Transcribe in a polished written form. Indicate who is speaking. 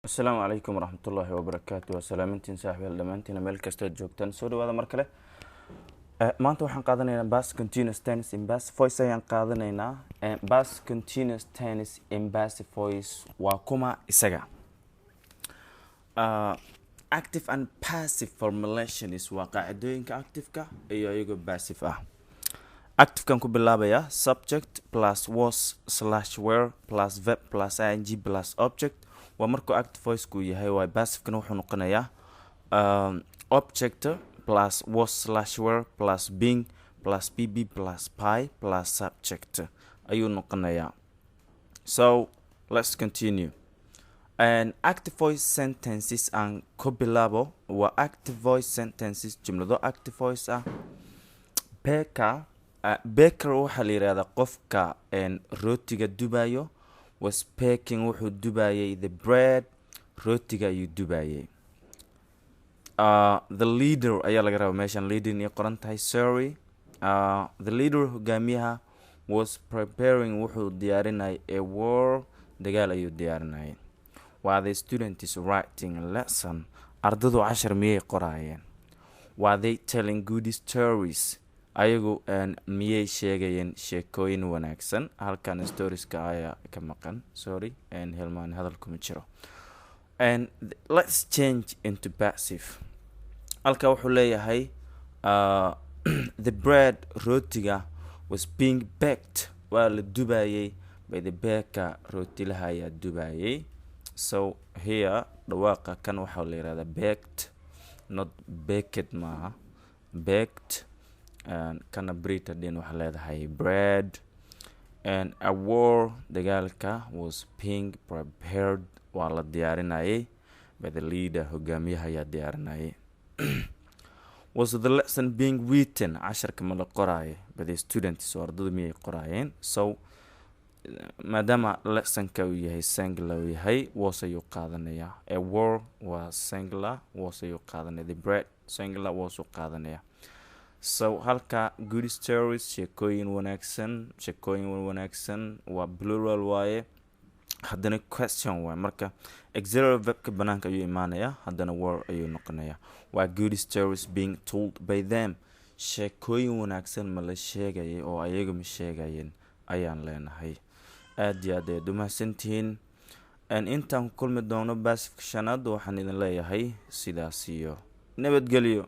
Speaker 1: السلام عليكم ورحمة الله وبركاته. سلامتين صاحبي دمانتين meel kasta joogtaan soo dhawaada mar kale. Maanta waxaan qaadanaynaa past continuous tense in passive voice ayaan qaadanaynaa. Past continuous tense in passive voice waa kuma isaga. Active and passive formulations waa qaacidooyinka active-ka iyo iyaga passive ah. Active-kan ku bilaabaya subject plus was/were plus verb plus ing plus object. waa markuu active voice ku yahay waa passive-kana wuxuu noqonayaa object plus was/were plus being plus bb plus pi plus subject ayuu noqonayaa. So let's continue. And active voice sentences aan ku bilaabo waa active voice sentences jumlado active voice ah. Baker waxaa la yiraahdaa qofka rootiga dubayo. Was baking wuxuu dubayay the bread, rootiga ayuu dubayay. The leader ayaa laga rabaa meeshan leading iyo qoran tahay sorry. The leader hogaamiyaha was preparing wuxuu diyaarinayay a war, dagaal ayuu diyaarinayay. While the student is writing a lesson, ardadu cashar miyay qorayeen. While they telling good stories, ayagu miyay sheegayeen sheekooyin wanaagsan. halkan storieska ayaa ka maqan sorry helmaan hadalku ma jiro. And let's change into passive. halka wuxuu leeyahay the bread rootiga was being baked waa la dubayay by the baker rootilaha ayaa dubayay. So here dhawaaqa kan waxaa la yiraahdaa baked not baked maaha baked. And kana bread din waxa leedahay bread. And a war dagaalka was being prepared waa la diyaarinayay by the leader hogaamiyaha ayaa diyaarinayay. Was the lesson being written casharka ma la qoraayay by the students oo ardadu miyay qoraayeen. So maadaama lessonka uu yahay singular uu yahay was ayuu qaadanaya. A war waa singular was ayuu qaadanaya. The bread singular was uu qaadanaya. So halka good stories sheekooyin wanaagsan waa plural waaye haddana question waaye marka auxiliary verbka banaanka ayuu imaanaya haddana were ayuu noqonaya. waa good stories being told by them sheekooyin wanaagsan ma la sheegayay oo ayaga ma sheegayeen ayaan leenahay. aad iyo aad ayaad umahadsantihiin. intaan ku kulmi doono passive shanaad waxaan idin leeyahay sidaas iyo nabadgelyo.